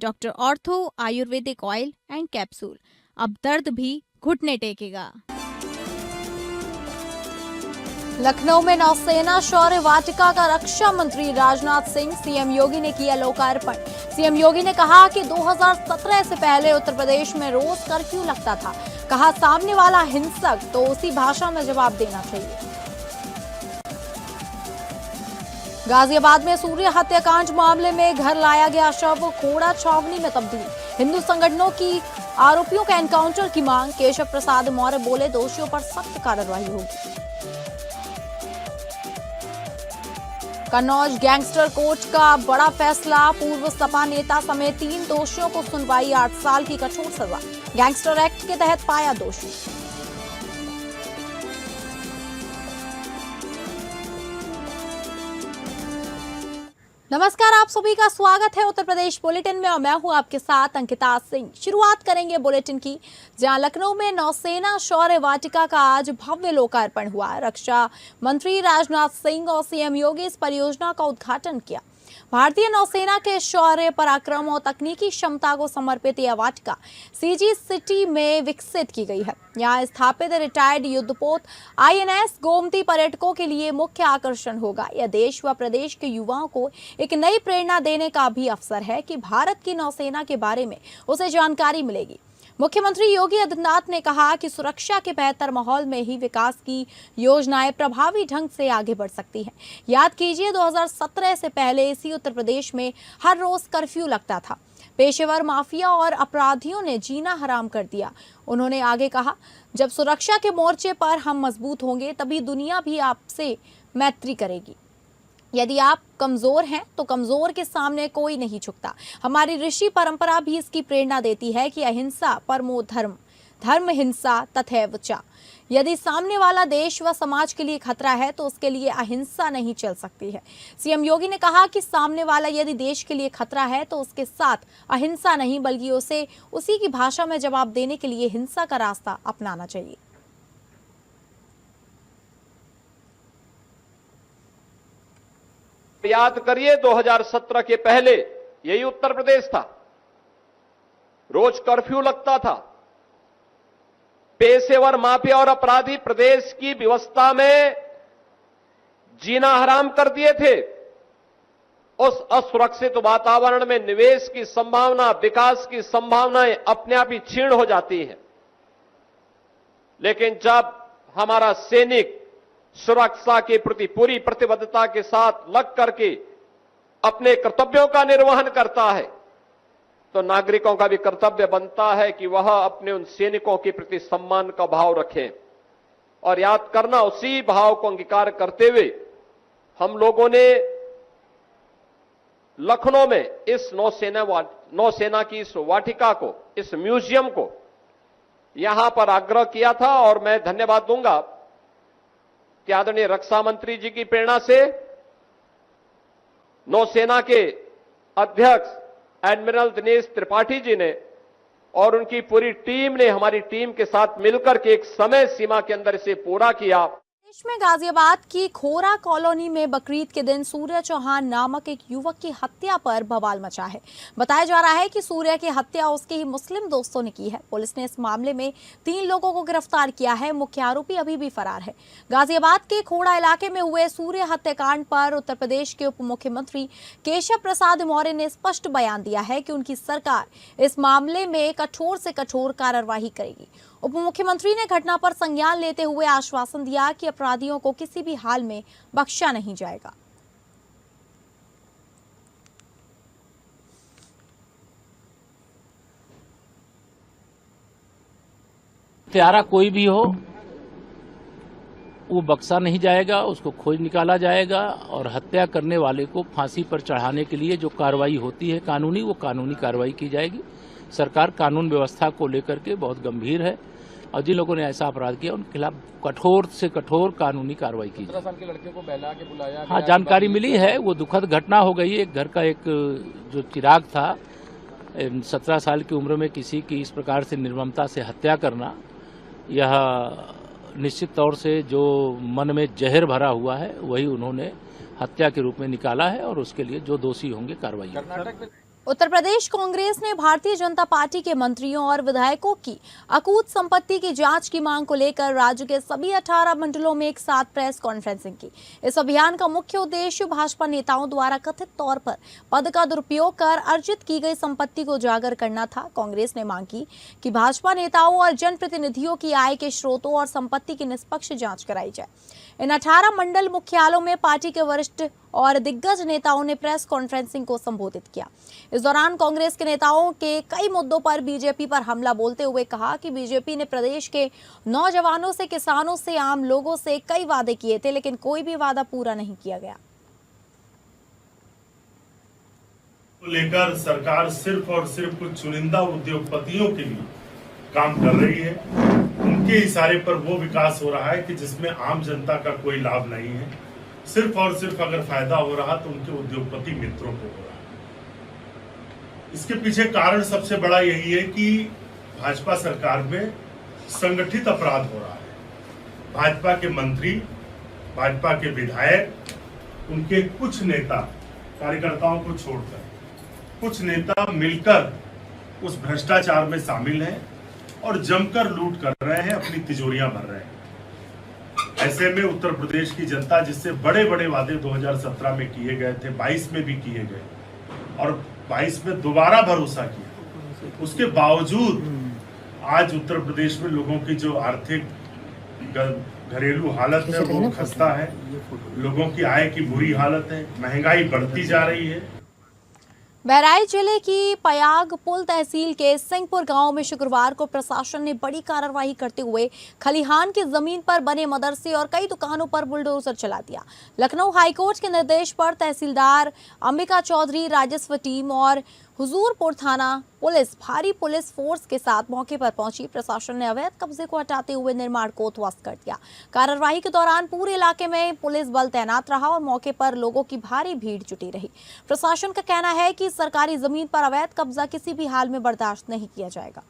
Doctor ortho Ayurvedic oil and capsule. अब दर्द भी घुटने टेकेगा। लखनऊ में नौसेना शौर्य वाटिका का रक्षा मंत्री राजनाथ सिंह सीएम योगी ने किया लोकार्पण। सीएम योगी ने कहा कि 2017 से पहले उत्तर प्रदेश में रोज कर्फ्यू लगता था। कहा सामने वाला हिंसक तो उसी भाषा में जवाब देना चाहिए। गाजियाबाद में सूर्य हत्याकांड मामले में घर लाया गया शव खोड़ा छावनी में तब्दील। हिंदू संगठनों की आरोपियों का एनकाउंटर की मांग। केशव प्रसाद मौर्य बोले दोषियों पर सख्त कार्रवाई होगी। कन्नौज गैंगस्टर कोर्ट का बड़ा फैसला। पूर्व सपा नेता समेत 3 दोषियों को सुनवाई, 8 साल की कठोर सजा। गैंगस्टर एक्ट के तहत पाया दोषी। नमस्कार, आप सभी का स्वागत है उत्तर प्रदेश बुलेटिन में और मैं हूं आपके साथ अंकिता सिंह। शुरुआत करेंगे बुलेटिन की, जहां लखनऊ में नौसेना शौर्य वाटिका का आज भव्य लोकार्पण हुआ। रक्षा मंत्री राजनाथ सिंह और सीएम योगी इस परियोजना का उद्घाटन किया। भारतीय नौसेना के शौर्य, पराक्रम और तकनीकी क्षमता को समर्पित यह वाटिका सीजी सिटी में विकसित की गई है। यहाँ स्थापित रिटायर्ड युद्धपोत आईएनएस गोमती पर्यटकों के लिए मुख्य आकर्षण होगा। यह देश व प्रदेश के युवाओं को एक नई प्रेरणा देने का भी अवसर है कि भारत की नौसेना के बारे में उसे जानकारी मिलेगी। मुख्यमंत्री योगी आदित्यनाथ ने कहा कि सुरक्षा के बेहतर माहौल में ही विकास की योजनाएं प्रभावी ढंग से आगे बढ़ सकती हैं। याद कीजिए 2017 से पहले इसी उत्तर प्रदेश में हर रोज कर्फ्यू लगता था। पेशेवर माफिया और अपराधियों ने जीना हराम कर दिया। उन्होंने आगे कहा, जब सुरक्षा के मोर्चे पर हम मजबूत होंगे तभी दुनिया भी आपसे मैत्री करेगी। यदि आप कमजोर हैं तो कमजोर के सामने कोई नहीं झुकता। हमारी ऋषि परंपरा भी इसकी प्रेरणा देती है कि अहिंसा परमो धर्म, धर्म हिंसा तथैव च। यदि सामने वाला देश व समाज के लिए खतरा है तो उसके लिए अहिंसा नहीं चल सकती है। सीएम योगी ने कहा कि सामने वाला यदि देश के लिए खतरा है तो उसके साथ अहिंसा नहीं बल्कि उसे उसी की भाषा में जवाब देने के लिए हिंसा का रास्ता अपनाना चाहिए। याद करिए 2017 के पहले यही उत्तर प्रदेश था, रोज कर्फ्यू लगता था। पेशेवर माफिया और अपराधी प्रदेश की व्यवस्था में जीना हराम कर दिए थे। उस असुरक्षित वातावरण में निवेश की संभावना, विकास की संभावनाएं अपने आप ही क्षीण हो जाती हैं। लेकिन जब हमारा सैनिक सुरक्षा के प्रति पूरी प्रतिबद्धता के साथ लग करके अपने कर्तव्यों का निर्वहन करता है तो नागरिकों का भी कर्तव्य बनता है कि वह अपने उन सैनिकों के प्रति सम्मान का भाव रखें। और याद करना, उसी भाव को अंगीकार करते हुए हम लोगों ने लखनऊ में इस नौसेना की इस वाटिका को, इस म्यूजियम को यहां पर आग्रह किया था। और मैं धन्यवाद दूंगा कि आदरणीय रक्षा मंत्री जी की प्रेरणा से नौसेना के अध्यक्ष एडमिरल दिनेश त्रिपाठी जी ने और उनकी पूरी टीम ने हमारी टीम के साथ मिलकर के एक समय सीमा के अंदर इसे पूरा किया। देश में गाजियाबाद की खोरा कॉलोनी में बकरीद के दिन सूर्य चौहान नामक एक युवक की हत्या पर बवाल मचा है। बताया जा रहा है कि सूर्य की हत्या उसके ही मुस्लिम दोस्तों ने की है। पुलिस ने इस मामले में 3 लोगों को गिरफ्तार किया है। मुख्य आरोपी अभी भी फरार है। गाजियाबाद के खोड़ा इलाके में हुए सूर्य हत्याकांड पर उत्तर प्रदेश के उप मुख्यमंत्री केशव प्रसाद मौर्य ने स्पष्ट बयान दिया है कि उनकी सरकार इस मामले में कठोर से कठोर कार्रवाई करेगी। उप मुख्यमंत्री ने घटना पर संज्ञान लेते हुए आश्वासन दिया कि अपराधियों को किसी भी हाल में बख्शा नहीं जाएगा। हत्यारा कोई भी हो वो बख्शा नहीं जाएगा, उसको खोज निकाला जाएगा और हत्या करने वाले को फांसी पर चढ़ाने के लिए जो कार्रवाई होती है कानूनी, वो कानूनी कार्रवाई की जाएगी। सरकार कानून व्यवस्था को लेकर के बहुत गंभीर है और जिन लोगों ने ऐसा अपराध किया उनके खिलाफ कठोर से कठोर कानूनी कार्रवाई की जाए। 17 साल के लड़के को बहला के बुलाया। हाँ, जानकारी मिली है, वो दुखद घटना हो गई। एक घर का एक जो चिराग था, 17 साल की उम्र में किसी की इस प्रकार से निर्ममता से हत्या करना, यह निश्चित तौर से जो मन में जहर भरा हुआ है वही उन्होंने हत्या के रूप में निकाला है और उसके लिए जो दोषी होंगे कार्रवाई। उत्तर प्रदेश कांग्रेस ने भारतीय जनता पार्टी के मंत्रियों और विधायकों की अकूत संपत्ति की जांच की मांग को लेकर राज्य के सभी 18 मंडलों में एक साथ प्रेस कॉन्फ्रेंसिंग की। इस अभियान का मुख्य उद्देश्य भाजपा नेताओं द्वारा कथित तौर पर पद का दुरुपयोग कर अर्जित की गई संपत्ति को उजागर करना था। कांग्रेस ने मांग की कि भाजपा नेताओं और जनप्रतिनिधियों की आय के स्रोतों और संपत्ति की निष्पक्ष जाँच कराई जाए। इन 18 मंडल मुख्यालयों में पार्टी के वरिष्ठ और दिग्गज नेताओं ने प्रेस कॉन्फ्रेंसिंग को संबोधित किया। इस दौरान कांग्रेस के नेताओं के कई मुद्दों पर बीजेपी पर हमला बोलते हुए कहा कि बीजेपी ने प्रदेश के नौजवानों से, किसानों से, आम लोगों से कई वादे किए थे, लेकिन कोई भी वादा पूरा नहीं किया गया। को लेकर सरकार सिर्फ और सिर्फ कुछ चुनिंदा उद्योगपतियों के लिए काम कर रही है। उनके इशारे पर वो विकास हो रहा है कि जिसमें आम जनता का कोई लाभ नहीं है। सिर्फ और सिर्फ अगर फायदा हो रहा तो उनके उद्योगपति मित्रों को हो रहा है। इसके पीछे कारण सबसे बड़ा यही है कि भाजपा सरकार में संगठित अपराध हो रहा है। भाजपा के मंत्री, भाजपा के विधायक, उनके कुछ नेता, कार्यकर्ताओं को छोड़कर कुछ नेता मिलकर उस भ्रष्टाचार में शामिल हैं और जमकर लूट कर रहे हैं, अपनी तिजोरियां भर रहे हैं। ऐसे में उत्तर प्रदेश की जनता, जिससे बड़े बड़े वादे 2017 में किए गए थे, 22 में भी किए गए और 22 में दोबारा भरोसा किया, उसके बावजूद आज उत्तर प्रदेश में लोगों की जो आर्थिक घरेलू हालत है वो खस्ता है, लोगों की आय की बुरी हालत है, महंगाई बढ़ती जा रही है। बहराइच जिले की पयागपुल तहसील के सिंहपुर गांव में शुक्रवार को प्रशासन ने बड़ी कार्रवाई करते हुए खलिहान की जमीन पर बने मदरसे और कई दुकानों पर बुलडोजर चला दिया। लखनऊ हाईकोर्ट के निर्देश पर तहसीलदार अंबिका चौधरी, राजस्व टीम और हुजूरपुर थाना पुलिस भारी पुलिस फोर्स के साथ मौके पर पहुंची। प्रशासन ने अवैध कब्जे को हटाते हुए निर्माण को ध्वस्त कर दिया। कार्रवाई के दौरान पूरे इलाके में पुलिस बल तैनात रहा और मौके पर लोगों की भारी भीड़ जुटी रही। प्रशासन का कहना है कि सरकारी जमीन पर अवैध कब्जा किसी भी हाल में बर्दाश्त नहीं किया जाएगा।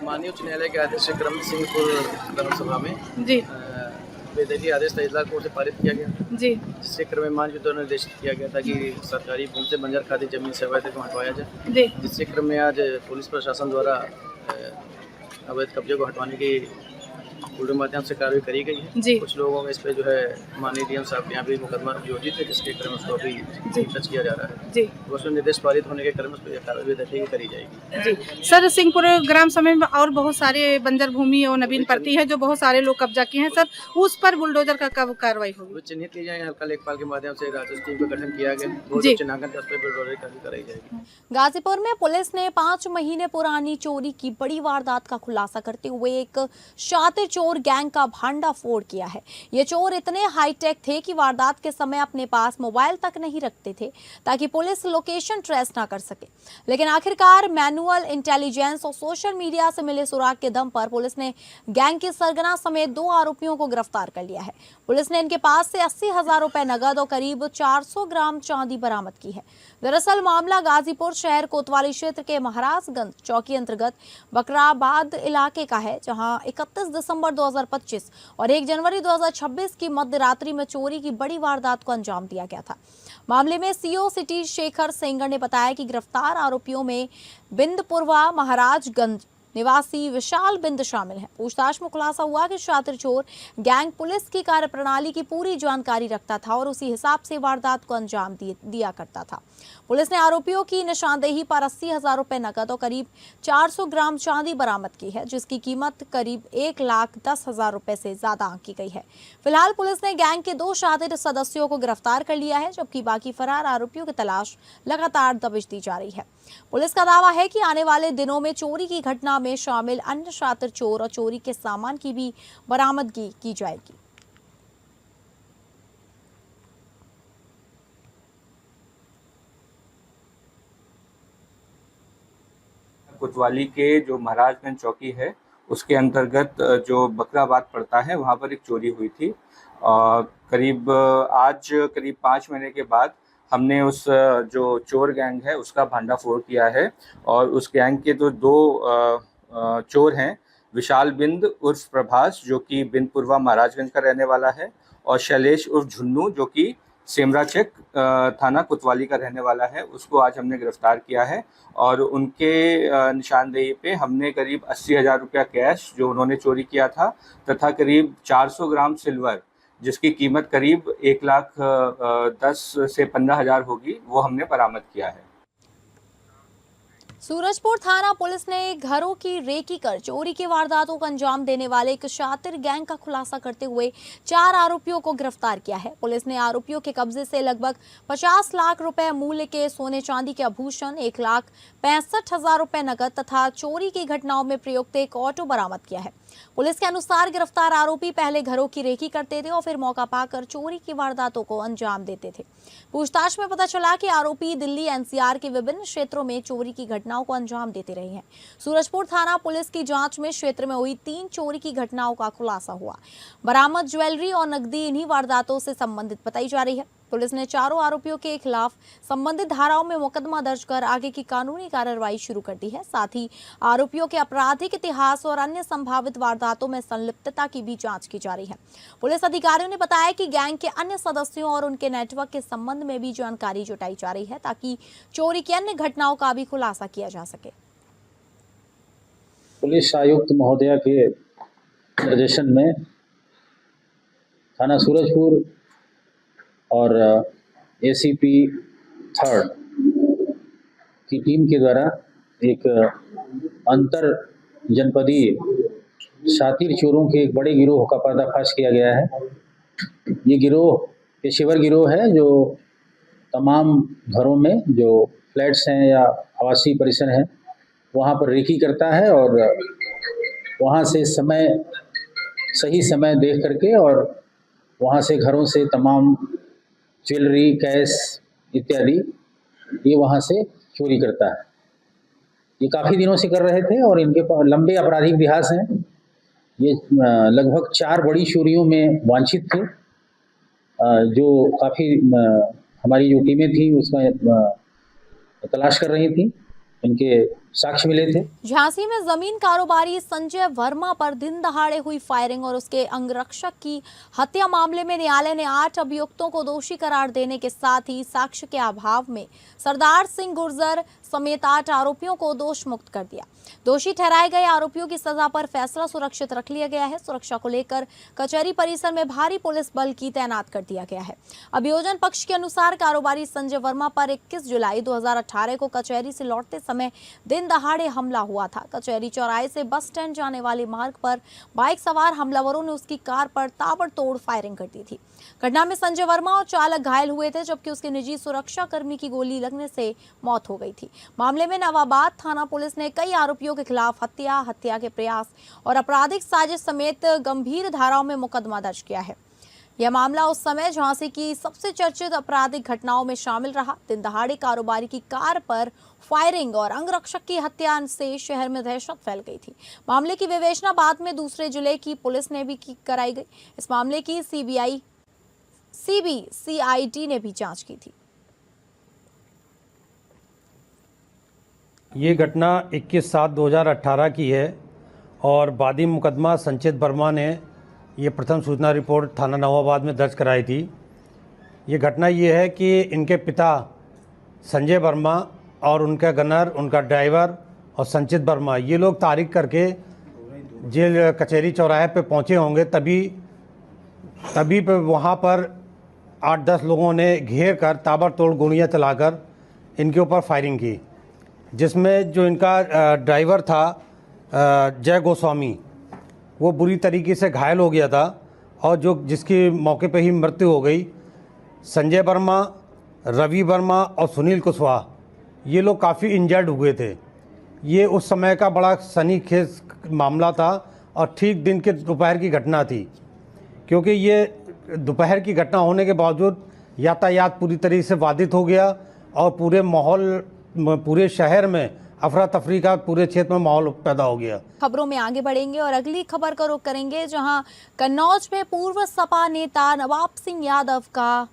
माननीय उच्च न्यायालय के आदेश से क्रम सिंहपुर विधानसभा में जी बेदखली आदेश तहसीलदार कोर्ट से पारित किया गया, जी जिससे क्रम के द्वारा निर्देशित किया गया था कि सरकारी भूमि से बंजर खाती जमीन से अवैध को हटवाया जाए। जी जिससे क्रम में आज पुलिस प्रशासन द्वारा अवैध कब्जे को हटवाने की पूर्ण माध्यम से कार्रवाई करी गई है। जी। कुछ लोगों में इस पे जो है माननीय डीएम साहब के यहाँ भी मुकदमा योजित है, जिसके क्रम उसको अभी दर्ज किया जा रहा है। जी उसमें निर्देश पारित होने के क्रम उस पर कार्रवाई बेदखली करी जाएगी। जी सर, सिंहपुर ग्राम सभा में और बहुत सारे बंजर भूमि और नवीन पड़ती है जो बहुत सारे लोग कब्जा किए हैं सर, उस पर बुलडोजर का कब कार्रवाई होगी? वो चिन्हित की जाए, हल्का लेखपाल के माध्यम से राजस्व टीम का गठन किया गया। चिन्हांकन का उस पर बुलडोजर कार्रवाई कराई जाएगी। गाजीपुर में पुलिस ने 5 महीने पुरानी चोरी की बड़ी वारदात का खुलासा करते हुए एक शातिर चोर गैंग का भांडाफोड़ किया है। ये चोर इतने हाईटेक थे कि वारदात के समय अपने पास मोबाइल तक नहीं रखते थे ताकि पुलिस लोकेशन ट्रेस ना कर सके, लेकिन आखिरकार मैनुअल इंटेलिजेंस और सोशल मीडिया से मिले सुराग के दम पर पुलिस ने गैंग के सरगना समेत 2 आरोपियों को गिरफ्तार कर लिया है। पुलिस ने इनके पास से 80,000 रुपए नगद और करीब 400 ग्राम चांदी बरामद की है। दरअसल मामला गाजीपुर शहर कोतवाली क्षेत्र के महाराजगंज चौकी अंतर्गत बकराबाद इलाके का है, जहां 31 दिसंबर 2025 और 1 जनवरी 2026 की मध्य रात्रि में चोरी की बड़ी वारदात को अंजाम दिया गया था। मामले में सीओ सिटी शेखर सेंगर ने बताया कि गिरफ्तार आरोपियों में बिंदपुरवा महाराजगंज निवासी विशाल बिंद शामिल है। पूछताछ में खुलासा हुआ कि शातिर चोर गैंग पुलिस की कार्यप्रणाली की पूरी जानकारी रखता था और उसी हिसाब से वारदात को अंजाम दिया करता था। पुलिस ने आरोपियों की निशानदेही पर 80,000 रुपए नकद और करीब 400 ग्राम चांदी बरामद की है, जिसकी कीमत करीब 1,10,000 रुपए से ज्यादा आंकी गई है। फिलहाल पुलिस ने गैंग के 2 शातिर सदस्यों को गिरफ्तार कर लिया है, जबकि बाकी फरार आरोपियों की तलाश लगातार दबिश दी जा रही है। पुलिस का दावा है कि आने वाले दिनों में चोरी की घटना में शामिल अन्य शातिर चोर और चोरी के सामान की भी बरामदगी की जाएगी। कोतवाली के जो महाराजगंज चौकी है उसके अंतर्गत जो बकराबाद पड़ता है वहाँ पर एक चोरी हुई थी। आज करीब 5 महीने के बाद हमने उस जो चोर गैंग है उसका भांडाफोड़ किया है और उस गैंग के तो 2 चोर हैं विशाल बिंद उर्फ प्रभास जो कि बिंदपुरवा महाराजगंज का रहने वाला है, और शैलेश उर्फ झुन्नू जो कि सेमराचक थाना कोतवाली का रहने वाला है, उसको आज हमने गिरफ्तार किया है। और उनके निशानदेही पे हमने करीब 80,000 रुपया कैश जो उन्होंने चोरी किया था तथा करीब 400 ग्राम सिल्वर जिसकी कीमत करीब 1,10,000 से 15,000 होगी, वो हमने बरामद किया है। सूरजपुर थाना पुलिस ने घरों की रेकी कर चोरी की वारदातों को अंजाम देने वाले एक शातिर गैंग का खुलासा करते हुए 4 आरोपियों को गिरफ्तार किया है। पुलिस ने आरोपियों के कब्जे से लगभग 50 लाख रुपए मूल्य के सोने चांदी के आभूषण, 1,65,000 रुपए नकद तथा चोरी की घटनाओं में प्रयुक्त एक ऑटो बरामद किया है। पुलिस के अनुसार गिरफ्तार आरोपी पहले घरों की रेकी करते थे और फिर मौका पाकर चोरी की वारदातों को अंजाम देते थे। पूछताछ में पता चला कि आरोपी दिल्ली एनसीआर के विभिन्न क्षेत्रों में चोरी की घटनाओं को अंजाम देते रहे हैं। सूरजपुर थाना पुलिस की जांच में क्षेत्र में हुई 3 चोरी की घटनाओं का खुलासा हुआ। बरामद ज्वेलरी और नकदी इन्हीं वारदातों से संबंधित बताई जा रही है। पुलिस ने चारों आरोपियों के खिलाफ संबंधित धाराओं में मुकदमा दर्ज कर आगे की कानूनी कार्रवाई शुरू कर दी है। साथ ही आरोपियों के आपराधिक इतिहास और अन्य संभावित वारदातों में संलिप्तता की भी जांच की जा रही है। पुलिस अधिकारियों ने बताया कि गैंग के अन्य सदस्यों और उनके नेटवर्क के संबंध में भी जानकारी जुटाई जा रही है ताकि चोरी की अन्य घटनाओं का भी खुलासा किया जा सके। पुलिस आयुक्त महोदया के निर्देशन में थाना सूरजपुर और एसीपी 3rd की टीम के द्वारा एक अंतर जनपदीय शातिर चोरों के एक बड़े गिरोह का पर्दाफाश किया गया है। ये गिरोह पेशेवर गिरोह है जो तमाम घरों में जो फ्लैट्स हैं या आवासीय परिसर हैं वहाँ पर रेकी करता है और वहाँ से सही समय देख करके और वहाँ से घरों से तमाम ज्वेलरी, कैश इत्यादि ये वहाँ से चोरी करता है। ये काफ़ी दिनों से कर रहे थे और इनके पास लंबे आपराधिक इतिहास हैं। ये लगभग 4 बड़ी चोरियों में वांछित थे जो काफ़ी हमारी जो टीमें थी उसमें तलाश कर रही थी। इनके साक्ष्य मिले थे। झांसी में जमीन कारोबारी संजय वर्मा पर दिन दहाड़े हुई फायरिंग और उसके अंगरक्षक की हत्या मामले में न्यायालय ने 8 अभियुक्तों को दोषी करार देने के साथ ही साक्ष्य के अभाव में सरदार सिंह गुर्जर समेत 8 आरोपियों को दोष मुक्त कर दिया। दोषी ठहराए गए आरोपियों की सजा पर फैसला सुरक्षित रख लिया गया है। सुरक्षा को लेकर कचहरी परिसर में भारी पुलिस बल की तैनात कर दिया गया है। अभियोजन पक्ष के अनुसार कारोबारी संजय वर्मा पर 21 जुलाई 2018 को कचहरी से लौटते समय दिन दहाड़े हमला हुआ था। कचहरी चौराहे से बस स्टैंड जाने वाले मार्ग पर बाइक सवार हमलावरों ने उसकी कार पर ताबड़तोड़ फायरिंग कर दी थी। घटना में संजय वर्मा और चालक घायल हुए थे जबकि उसके निजी सुरक्षा कर्मी की गोली लगने से मौत हो गई थी। मामले में नवाबाद थाना पुलिस ने कई आरोपियों के खिलाफ हत्या के प्रयास और आपराधिक साजिश समेत गंभीर धाराओं में मुकदमा दर्ज किया है। यह मामला उस समय झांसी की सबसे चर्चित आपराधिक घटनाओं में शामिल रहा। दिन दहाड़े कारोबारी की कार पर फायरिंग और अंगरक्षक की हत्या से शहर में दहशत फैल गई थी। मामले की विवेचना बाद में दूसरे जिले की पुलिस ने भी कराई गई। इस मामले की सीबीसीआईडी ने भी जांच की थी। ये घटना 21/7/2018 की है और वादी मुकदमा संचित वर्मा ने ये प्रथम सूचना रिपोर्ट थाना नवाबाद में दर्ज कराई थी। ये घटना ये है कि इनके पिता संजय वर्मा और उनका गनर, उनका ड्राइवर और संचित वर्मा ये लोग तारीख करके जेल कचहरी चौराहे पे पहुँचे होंगे। तभी पे वहाँ पर 8-10 लोगों ने घेर कर ताबड़तोड़ गोलियाँ चलाकर इनके ऊपर फायरिंग की, जिसमें जो इनका ड्राइवर था जय गोस्वामी वो बुरी तरीके से घायल हो गया था और जिसकी मौके पे ही मृत्यु हो गई। संजय वर्मा, रवि वर्मा और सुनील कुशवाहा ये लोग काफ़ी इंजर्ड हुए थे। ये उस समय का बड़ा सनसनीखेज मामला था और ठीक दिन के दोपहर की घटना थी, क्योंकि ये दोपहर की घटना होने के बावजूद यातायात पूरी तरीके से बाधित हो गया और पूरे शहर में अफरा तफरी का पूरे क्षेत्र में माहौल पैदा हो गया। खबरों में आगे बढ़ेंगे और अगली खबर का रुख करेंगे, जहां कन्नौज में पूर्व सपा नेता नवाब सिंह यादव का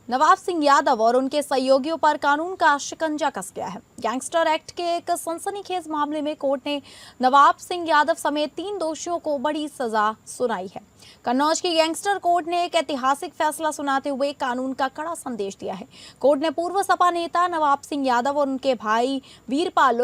नवाब सिंह यादव और उनके सहयोगियों पर कानून का शिकंजा कस गया है। गैंगस्टर एक्ट के एक सनसनीखेज मामले में कोर्ट ने नवाब सिंह यादव समेत 3 दोषियों को बड़ी सजा सुनाई है। कन्नौज की गैंगस्टर कोर्ट ने एक ऐतिहासिक फैसला सुनाते हुए कानून का कड़ा संदेश दिया है। कोर्ट ने पूर्व सपा नेता नवाब सिंह यादव और उनके भाई वीरपाल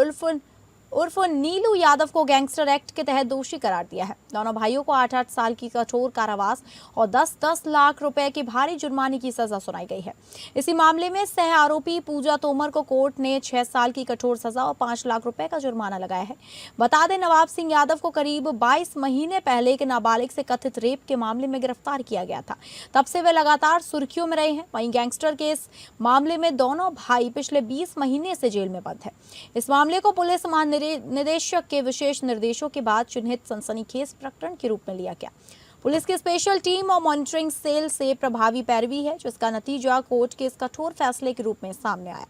उर्फ नीलू यादव को गैंगस्टर एक्ट के तहत दोषी करार दिया है। दोनों भाइयों को 8-8 साल की कठोर कारावास और 10-10 लाख रुपए की भारी जुर्माने की सजा सुनाई गई है। इसी मामले में सह आरोपी पूजा तोमर को कोर्ट ने 6 साल की कठोर सजा और 5 लाख रुपए का जुर्माना लगाया है। बता दें, नवाब सिंह यादव को करीब 22 महीने पहले एक नाबालिग से कथित रेप के मामले में गिरफ्तार किया गया था। तब से वे लगातार सुर्खियों में रहे हैं। वहीं गैंगस्टर के इस मामले में दोनों भाई पिछले 20 महीने से जेल में बंद है। इस मामले को पुलिस निदेशक के विशेष निर्देशों के बाद चिन्हित सनसनीखेज प्रकरण के रूप में लिया गया। पुलिस की स्पेशल टीम और मॉनिटरिंग सेल से प्रभावी पैरवी है, जिसका नतीजा कोर्ट के इस कठोर फैसले के रूप में सामने आया।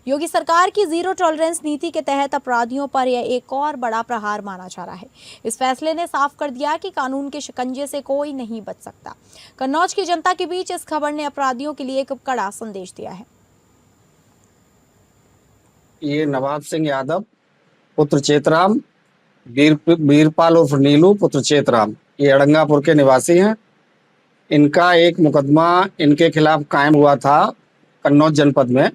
योगी सरकार की जीरो टॉलरेंस नीति के तहत अपराधियों पर यह एक और बड़ा प्रहार माना जा रहा है। इस फैसले ने साफ कर दिया कि कानून के शिकंजे से कोई नहीं बच सकता। कन्नौज की जनता के बीच इस खबर ने अपराधियों के लिए एक कड़ा संदेश दिया है। ये नवाब सिंह यादव पुत्र चेतराम, वीरपाल उर्फ नीलू पुत्र चेतराम, ये अड़ंगापुर के निवासी हैं। इनका एक मुकदमा इनके खिलाफ कायम हुआ था कन्नौज जनपद में।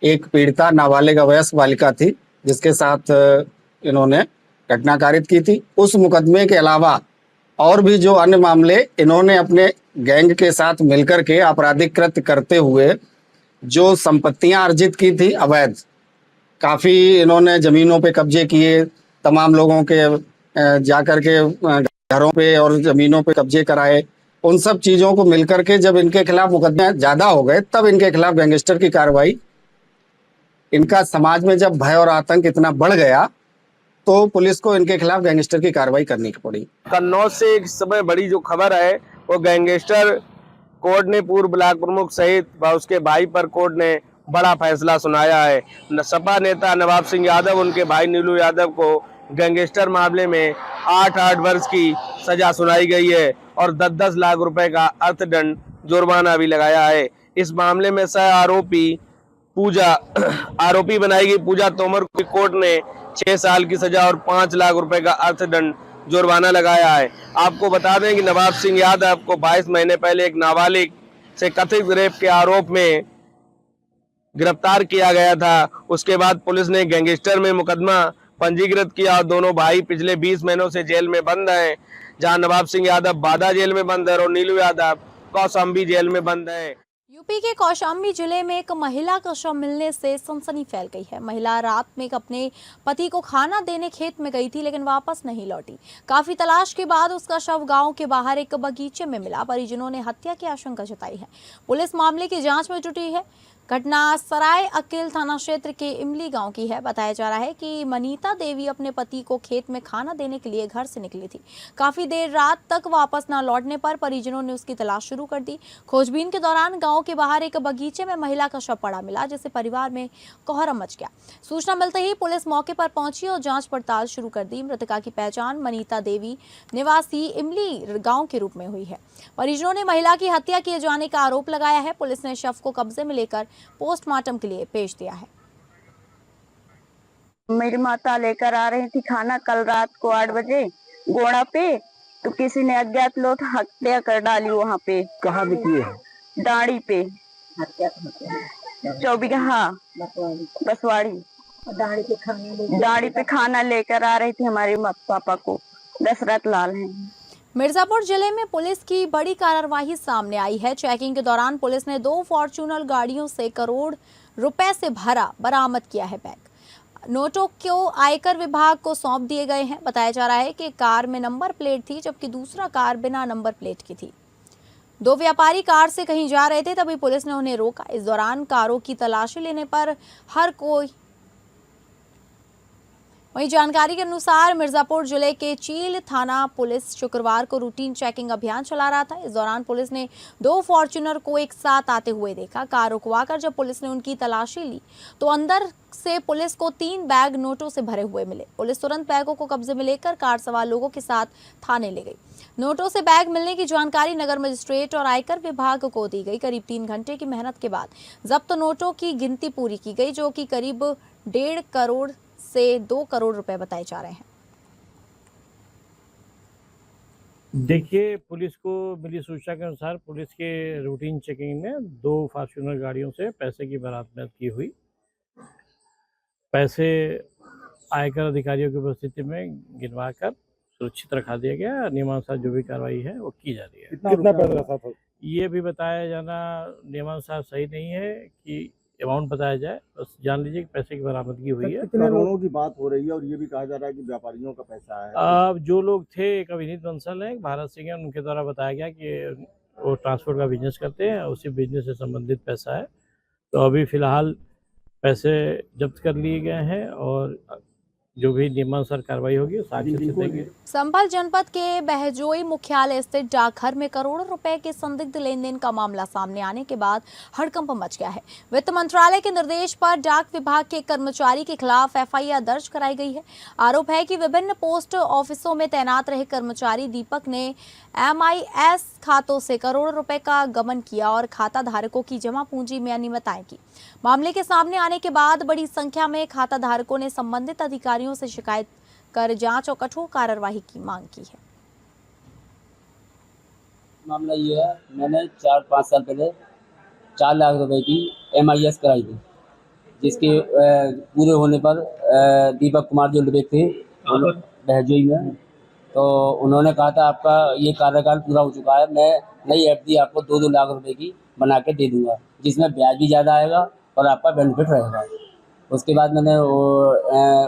एक पीड़िता नाबालिग अवयस्क बालिका थी जिसके साथ इन्होंने घटना कारित की थी। उस मुकदमे के अलावा और भी जो अन्य मामले इन्होंने अपने गैंग के साथ मिलकर के आपराधिक कृत्य करते हुए जो संपत्तियां अर्जित की थी अवैध, काफ़ी इन्होंने ज़मीनों पे कब्जे किए, तमाम लोगों के जाकर के घरों पे और ज़मीनों पे कब्जे कराए। उन सब चीज़ों को मिलकर के जब इनके खिलाफ मुकदमे ज़्यादा हो गए तब इनके खिलाफ गैंगस्टर की कार्रवाई, इनका समाज में जब भय और आतंक इतना बढ़ गया तो पुलिस को इनके खिलाफ गैंगस्टर की कार्रवाई करनी पड़ी। कन्नौज से एक समय बड़ी जो खबर है वो गैंगस्टर कोर्ट ने पूर्व ब्लॉक प्रमुख सहित व उसके भाई पर कोर्ट ने बड़ा फैसला सुनाया है। सपा नेता नवाब सिंह यादव उनके भाई नीलू यादव को गैंगस्टर मामले में 8-8 वर्ष की सजा सुनाई गई है और 10-10 लाख रुपए का अर्थदंड जुर्माना भी लगाया है। इस मामले में सह आरोपी बनाई गई पूजा तोमर को कोर्ट ने 6 साल की सजा और 5 लाख रुपए का अर्थदंड जुर्माना लगाया है। आपको बता दें कि नवाब सिंह यादव को 22 महीने पहले एक नाबालिग से कथित रेप के आरोप में गिरफ्तार किया गया था। उसके बाद पुलिस ने गैंगस्टर में मुकदमा पंजीकृत किया और दोनों भाई पिछले 20 महीनों से जेल में बंद हैं, जहां नवाब सिंह यादव बादा जेल में बंद है और नीलू यादव कौशाम्बी जेल में बंद है। यूपी के कौशाम्बी जिले में एक महिला का शव मिलने से सनसनी फैल गई है। महिला रात में अपने पति को खाना देने खेत में गई थी, लेकिन वापस नहीं लौटी। काफी तलाश के बाद उसका शव गांव के बाहर एक बगीचे में मिला। परिजनों ने हत्या की आशंका जताई है। पुलिस मामले की जांच में जुटी है। घटना सराय अकिल थाना क्षेत्र के इमली गांव की है। बताया जा रहा है कि मनीता देवी अपने पति को खेत में खाना देने के लिए घर से निकली थी। काफी देर रात तक वापस न लौटने पर परिजनों ने उसकी तलाश शुरू कर दी। खोजबीन के दौरान गांव के बाहर एक बगीचे में महिला का शव पड़ा मिला, जिससे परिवार में कोहराम मच गया। सूचना मिलते ही पुलिस मौके पर पहुंची और जांच पड़ताल शुरू कर दी। मृतका की पहचान मनीता देवी निवासी इमली गाँव के रूप में हुई है। परिजनों ने महिला की हत्या किए जाने का आरोप लगाया है। पुलिस ने शव को कब्जे में लेकर पोस्टमार्टम के लिए पेश दिया है। मेरी माता लेकर आ रही थी खाना कल रात को 8 बजे गोड़ा पे, तो किसी ने अज्ञात लोग हत्या कर डाली। वहाँ पे कहाँ बिकी है? दाढ़ी पे 24 हाँ बसवाड़ी। दाढ़ी पे खाना लेकर आ रही थी हमारे पापा को। दशरथ लाल हैं। मिर्जापुर जिले में पुलिस की बड़ी कार्रवाई सामने आई है। चेकिंग के दौरान पुलिस ने 2 फॉर्च्यूनर गाड़ियों से करोड़ रुपए से भरा बरामद किया है बैग। नोटों को आयकर विभाग को सौंप दिए गए हैं। बताया जा रहा है कि कार में नंबर प्लेट थी, जबकि दूसरा कार बिना नंबर प्लेट की थी। 2 व्यापारी कार से कहीं जा रहे थे, तभी पुलिस ने उन्हें रोका। इस दौरान कारों की तलाशी लेने पर वहीं जानकारी के अनुसार मिर्जापुर जिले के चील थाना पुलिस शुक्रवार को रूटीन चेकिंग अभियान चला रहा था। इस दौरान पुलिस ने 2 फॉर्च्यूनर को एक साथ आते हुए देखा। कार रुकवाकर जब पुलिस ने उनकी तलाशी ली तो अंदर से पुलिस को 3 बैग नोटों से भरे हुए मिले। पुलिस तुरंत बैगों को कब्जे में लेकर कार सवार लोगों के साथ थाने ले गई। नोटों से बैग मिलने की जानकारी नगर मजिस्ट्रेट और आयकर विभाग को दी गई। करीब 3 घंटे की मेहनत के बाद जब्त नोटों की गिनती पूरी की गई, जो कि करीब 1.5 करोड़ से 2 करोड़ रुपए बताए जा रहे हैं। देखिए, पुलिस को मिली सूचना के अनुसार पुलिस के रूटीन चेकिंग में 2 फॉर्च्यूनर गाड़ियों से पैसे की बरामदगी की हुई। पैसे आयकर अधिकारियों की उपस्थिति में गिनवाकर सुरक्षित रखा दिया गया। नियमानुसार जो भी कार्रवाई है वो की जा रही है। कितना पैसा था? ये भी बताया जाना नियमानुसार सही नहीं है कि अमाउंट बताया जाए, बस जान लीजिए कि पैसे की बरामदगी हुई है। कितने करोड़ों की बात हो रही है और ये भी कहा जा रहा है कि व्यापारियों का पैसा है। अब जो लोग थे, एक अभिनीत बंसल है, एक भारत सिंह है, उनके द्वारा बताया गया कि वो ट्रांसपोर्ट का बिजनेस करते हैं, उसी बिजनेस से संबंधित पैसा है। तो अभी फिलहाल पैसे जब्त कर लिए गए हैं और जो भी नियमानुसार कार्रवाई होगी साक्ष्य देंगे। संभल जनपद के बहजोई मुख्यालय स्थित डाकघर में करोड़ों रुपए के संदिग्ध लेन-देन का मामला सामने आने के बाद हड़कंप मच गया है। वित्त मंत्रालय के निर्देश पर डाक विभाग के कर्मचारी के खिलाफ एफआईआर दर्ज कराई गई है। आरोप है कि विभिन्न पोस्ट ऑफिसों में तैनात रहे कर्मचारी दीपक ने MIS खातों से करोड़ों रुपए का गबन किया और खाता धारकों की जमा पूंजी में अनियमितताएं की। मामले के सामने आने के बाद बड़ी संख्या में खाता धारकों ने संबंधित अधिकारियों से शिकायत कर जांच और कठोर कार्रवाई की मांग की है। मामला ये है, मैंने 4-5 साल पहले 4 लाख रुपए की MIS कराई थी, जिसके पूरे होने पर दीपक कुमार जो लोग थे बहजोई में, तो उन्होंने कहा था आपका ये कार्यकाल पूरा हो चुका है, मैं नई FD आपको 2-2 लाख रुपए की बना के दे दूंगा, जिसमें ब्याज भी ज़्यादा आएगा और आपका बेनिफिट रहेगा। उसके बाद मैंने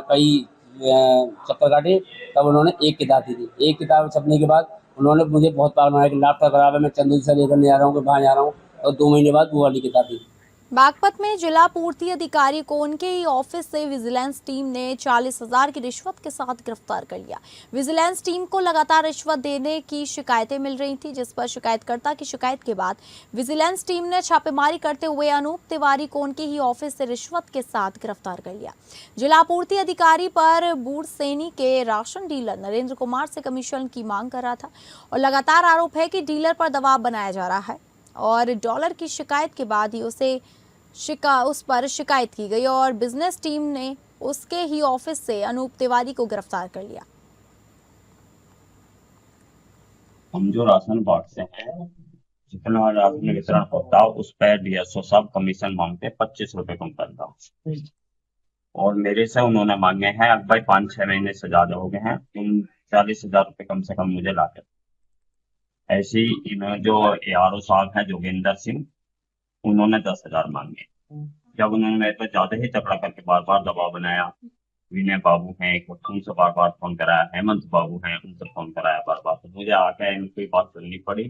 कई चक्कर काटे, तब उन्होंने एक किताब दी थी। एक किताब छपने के बाद उन्होंने मुझे बहुत पागल बनाया कि लैपटॉप खराब है, मैं चंदूरी से लेकर नहीं आ रहा हूँ कि वहाँ जा रहा हूँ, और 2 महीने बाद वो वाली किताब दी। बागपत में जिला पूर्ति अधिकारी को उनके ही ऑफिस से विजिलेंस टीम ने 40,000 की रिश्वत के साथ गिरफ्तार कर लिया। विजिलेंस टीम को लगातार रिश्वत देने की शिकायतें मिल रही थी, जिस पर शिकायतकर्ता की शिकायत के बाद विजिलेंस टीम ने छापेमारी करते हुए अनूप तिवारी को उनके ही ऑफिस से रिश्वत के साथ गिरफ्तार कर लिया। जिला पूर्ति अधिकारी पर बूढ़सैनी के राशन डीलर नरेंद्र कुमार से कमीशन की मांग कर रहा था और लगातार आरोप है कि डीलर पर दबाव बनाया जा रहा है और डॉलर की शिकायत के बाद ही उस पर शिकायत की गई और बिजनेस टीम ने उसके ही ऑफिस से अनूप तिवारी को गिरफ्तार कर लिया। हम जो राशन बांटते हैं, जितना राशन वितरण होता है उस पर DSO साहब कमीशन मांगते 25 रुपए कुंटल का, और मेरे से उन्होंने मांगे हैं अब भाई 5-6 महीने से ज्यादा हो गए हैं, तुम 40,000 रुपए कम से कम मुझे ला के। ऐसे ही जो ARO साहब हैं जोगिंदर सिंह, उन्होंने 10,000 मांगे। जब उन्होंने मेरे पर ज्यादा ही तकड़ा करके बार बार दबाव बनाया, विनय बाबू हैं उनसे बार बार फोन कराया, हेमंत बाबू हैं उनसे फोन कराया बार बार, तो मुझे आके इनकी बात सुननी पड़ी।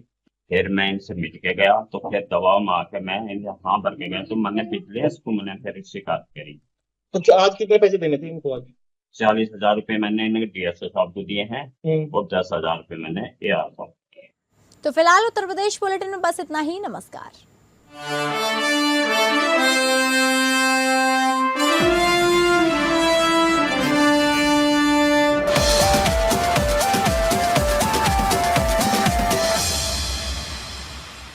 फिर मैं इनसे मिल के गया, तो फिर दबाव में आके मैं हाँ भर के गया, तो मैंने बिजनेस को मैंने फिर शिकायत करी। तो आज कितने पैसे देने थे इनको? आज 40,000 रुपए मैंने इन्हें DSO साहब को दिए हैं और 10,000 रुपए मैंने ARO साहब को दिए। तो फिलहाल उत्तर प्रदेश बुलेटिन में बस इतना ही। नमस्कार।